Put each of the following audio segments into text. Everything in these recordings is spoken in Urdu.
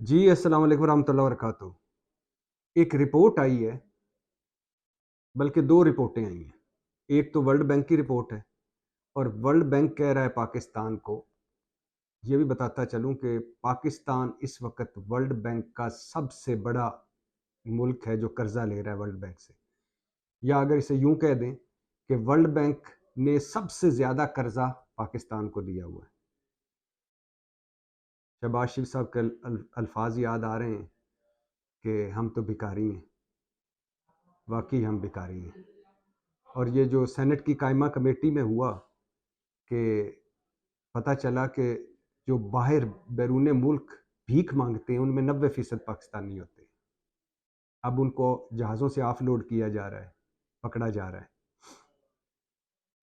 جی السلام علیکم ورحمۃ اللہ وبرکاتہ۔ ایک رپورٹ آئی ہے، بلکہ دو رپورٹیں آئی ہیں۔ ایک تو ورلڈ بینک کی رپورٹ ہے، اور ورلڈ بینک کہہ رہا ہے پاکستان کو، یہ بھی بتاتا چلوں کہ پاکستان اس وقت ورلڈ بینک کا سب سے بڑا ملک ہے جو قرضہ لے رہا ہے ورلڈ بینک سے، یا اگر اسے یوں کہہ دیں کہ ورلڈ بینک نے سب سے زیادہ قرضہ پاکستان کو دیا ہوا ہے۔ شہباز شریف صاحب کے الفاظ یاد آ رہے ہیں کہ ہم تو بھکاری ہیں، واقعی ہم بھکاری ہیں۔ اور یہ جو سینٹ کی قائمہ کمیٹی میں ہوا کہ پتہ چلا کہ جو باہر بیرون ملک بھیک مانگتے ہیں ان میں 90% پاکستانی ہوتے ہیں۔ اب ان کو جہازوں سے آف لوڈ کیا جا رہا ہے، پکڑا جا رہا ہے۔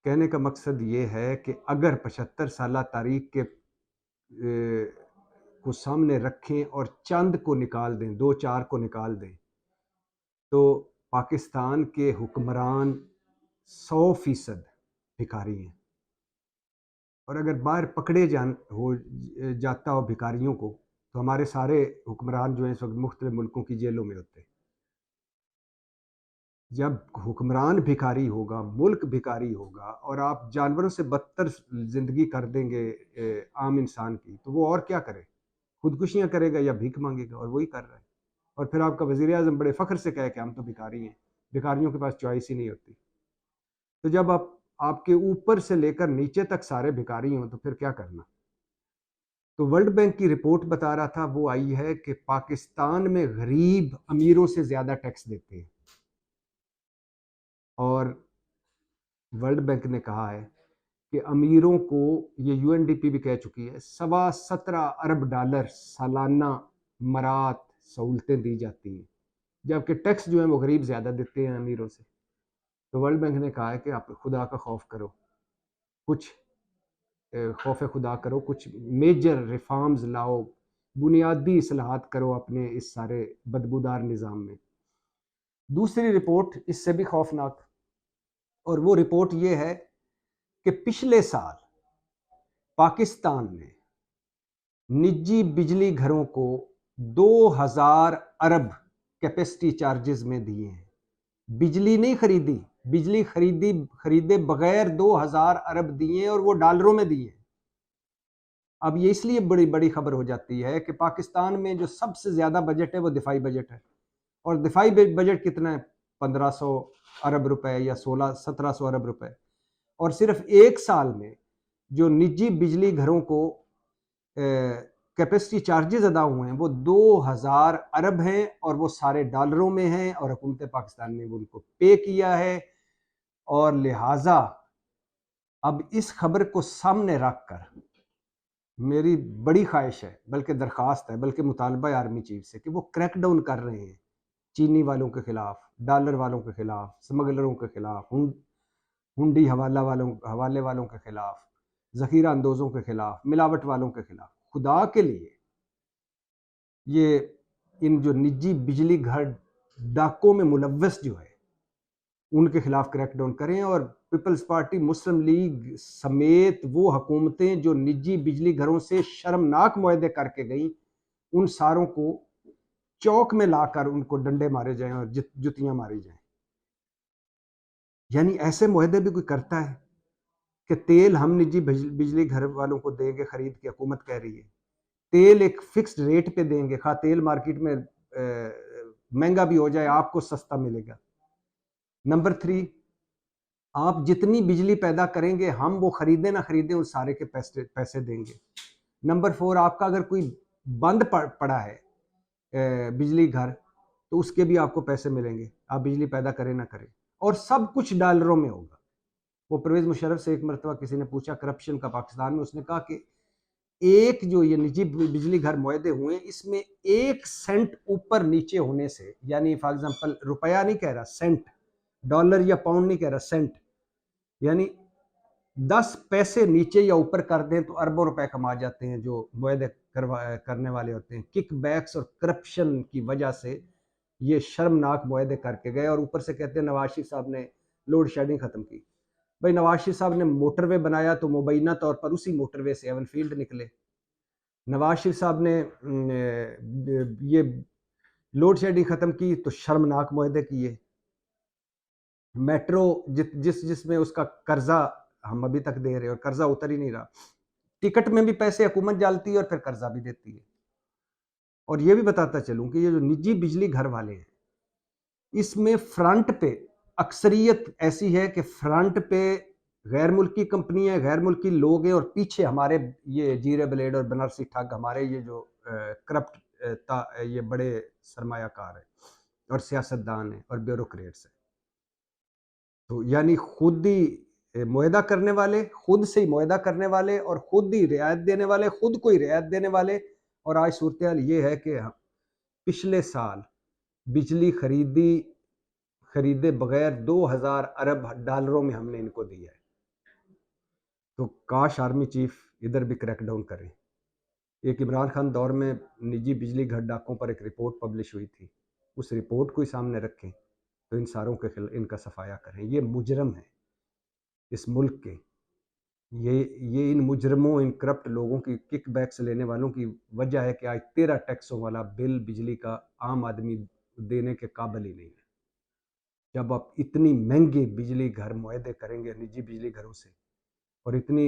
کہنے کا مقصد یہ ہے کہ اگر 75 سالہ تاریخ کے کو سامنے رکھیں اور چند کو نکال دیں، 2-4 کو نکال دیں، تو پاکستان کے حکمران 100% بھکاری ہیں۔ اور اگر باہر پکڑے جاتا ہو بھکاریوں کو، تو ہمارے سارے حکمران جو ہیں اس وقت مختلف ملکوں کی جیلوں میں ہوتے ہیں۔ جب حکمران بھکاری ہوگا، ملک بھکاری ہوگا، اور آپ جانوروں سے بدتر زندگی کر دیں گے عام انسان کی، تو وہ اور کیا کرے؟ خودکشیاں کرے گا یا بھیک مانگے گا، اور وہی کر رہا ہے۔ اور پھر آپ کا وزیر اعظم بڑے فخر سے کہے کہ ہم تو بھکاری ہیں، بھکاریوں کے پاس چوائس ہی نہیں ہوتی۔ تو جب آپ کے اوپر سے لے کر نیچے تک سارے بھکاری ہوں تو پھر کیا کرنا؟ تو ورلڈ بینک کی رپورٹ بتا رہا تھا، وہ آئی ہے کہ پاکستان میں غریب امیروں سے زیادہ ٹیکس دیتے ہیں، اور ورلڈ بینک نے کہا ہے کہ امیروں کو، یہ یو این ڈی پی بھی کہہ چکی ہے، $17 ارب سالانہ مرات سہولتیں دی جاتی ہیں، جبکہ ٹیکس جو ہیں وہ غریب زیادہ دیتے ہیں امیروں سے۔ تو ورلڈ بینک نے کہا ہے کہ آپ خدا کا خوف کرو، کچھ خوف خدا کرو، کچھ میجر ریفارمز لاؤ، بنیادی اصلاحات کرو اپنے اس سارے بدبودار نظام میں۔ دوسری رپورٹ اس سے بھی خوفناک، اور وہ رپورٹ یہ ہے کہ پچھلے سال پاکستان نے نجی بجلی گھروں کو 2000 ارب کیپیسٹی چارجز میں دیے ہیں۔ بجلی نہیں خریدی، بجلی خریدے بغیر 2000 ارب دیے، اور وہ ڈالروں میں دیے۔ اب یہ اس لیے بڑی خبر ہو جاتی ہے کہ پاکستان میں جو سب سے زیادہ بجٹ ہے وہ دفاعی بجٹ ہے، اور دفاعی بجٹ کتنا ہے؟ 1500 ارب روپے یا 1700 ارب روپے، اور صرف ایک سال میں جو نجی بجلی گھروں کو کیپیسٹی چارجز ادا ہوئے ہیں وہ 2000 ارب ہیں، اور وہ سارے ڈالروں میں ہیں، اور حکومت پاکستان نے ان کو پے کیا ہے۔ اور لہٰذا اب اس خبر کو سامنے رکھ کر میری بڑی خواہش ہے، بلکہ درخواست ہے، بلکہ مطالبہ ہے آرمی چیف سے کہ وہ کریک ڈاؤن کر رہے ہیں چینی والوں کے خلاف، ڈالر والوں کے خلاف، سمگلروں کے خلاف، ہنڈی حوالے والوں کے خلاف، ذخیرہ اندوزوں کے خلاف، ملاوٹ والوں کے خلاف۔ خدا کے لیے یہ ان جو نجی بجلی گھر ڈاکوں میں ملوث جو ہے ان کے خلاف کریک ڈاؤن کریں، اور پیپلز پارٹی، مسلم لیگ سمیت وہ حکومتیں جو نجی بجلی گھروں سے شرمناک معاہدے کر کے گئیں، ان ساروں کو چوک میں لا کر ان کو ڈنڈے مارے جائیں اور جتیاں ماری جائیں۔ یعنی ایسے معاہدے بھی کوئی کرتا ہے کہ تیل ہم نجی بجلی گھر والوں کو دیں گے خرید کے، حکومت کہہ رہی ہے تیل ایک فکسڈ ریٹ پہ دیں گے، خواہ تیل مارکیٹ میں مہنگا بھی ہو جائے آپ کو سستا ملے گا۔ نمبر 3، آپ جتنی بجلی پیدا کریں گے ہم وہ خریدیں نہ خریدیں ان سارے کے پیسے دیں گے۔ نمبر 4، آپ کا اگر کوئی بند پڑا ہے بجلی گھر تو اس کے بھی آپ کو پیسے ملیں گے، آپ بجلی پیدا کریں نہ کریں، اور سب کچھ ڈالروں میں ہوگا۔ وہ پرویز مشرف سے ایک مرتبہ کسی نے پوچھا کرپشن کا پاکستان میں، اس نے کہا کہ ایک جو یہ نجی بجلی گھر معاہدے ہوئے اس میں 1 سینٹ اوپر نیچے ہونے سے، یعنی فار ایگزامپل روپیہ نہیں کہہ رہا، سینٹ، ڈالر یا پاؤنڈ نہیں کہہ رہا، سینٹ، یعنی 10 پیسے نیچے یا اوپر کر دیں تو اربوں روپے کما جاتے ہیں جو معاہدے کرنے والے ہوتے ہیں۔ کک بیکس اور کرپشن کی وجہ سے یہ شرمناک معاہدے کر کے گئے، اور اوپر سے کہتے ہیں نواز شریف صاحب نے لوڈ شیڈنگ ختم کی۔ بھائی نواز شریف صاحب نے موٹر وے بنایا تو مبینہ طور پر اسی موٹر وے سے ایون فیلڈ نکلے۔ نواز شریف صاحب نے یہ لوڈ شیڈنگ ختم کی تو شرمناک معاہدے کیے. میٹرو جس میں اس کا قرضہ ہم ابھی تک دے رہے ہیں اور قرضہ اتر ہی نہیں رہا. ٹکٹ میں بھی پیسے حکومت ڈالتی ہے اور پھر قرضہ بھی دیتی ہے. اور یہ بھی بتاتا چلوں کہ یہ جو نجی بجلی گھر والے ہیں اس میں فرنٹ پہ اکثریت ایسی ہے کہ فرنٹ پہ غیر ملکی کمپنی ہے، غیر ملکی لوگ ہیں، اور پیچھے ہمارے یہ جیرے بلیڈ اور بنارسی ٹھگ ہمارے یہ جو کرپٹ یہ بڑے سرمایہ کار ہیں اور سیاستدان ہیں اور بیوروکریٹس ہیں. تو یعنی خود ہی معاہدہ کرنے والے، خود سے ہی معاہدہ کرنے والے اور خود ہی رعایت دینے والے، خود کو ہی رعایت دینے والے. اور آج صورتحال یہ ہے کہ پچھلے سال بجلی خریدے بغیر 2000 ارب ڈالروں میں ہم نے ان کو دیا ہے. تو کاش آرمی چیف ادھر بھی کریک ڈاؤن کریں. ایک عمران خان دور میں نجی بجلی گھر ڈاکوں پر ایک رپورٹ پبلش ہوئی تھی، اس رپورٹ کو ہی سامنے رکھیں تو ان ساروں کے ان کا صفایا کریں. یہ مجرم ہیں اس ملک کے. یہ ان مجرموں، ان کرپٹ لوگوں کی کک بیکس لینے والوں کی وجہ ہے کہ آج 13 ٹیکسوں والا بل بجلی کا عام آدمی دینے کے قابل ہی نہیں ہے. جب آپ اتنی مہنگی بجلی گھر معاہدے کریں گے نجی بجلی گھروں سے اور اتنی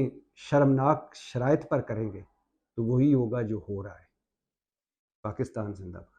شرمناک شرائط پر کریں گے تو وہی ہوگا جو ہو رہا ہے. پاکستان زندہ باد.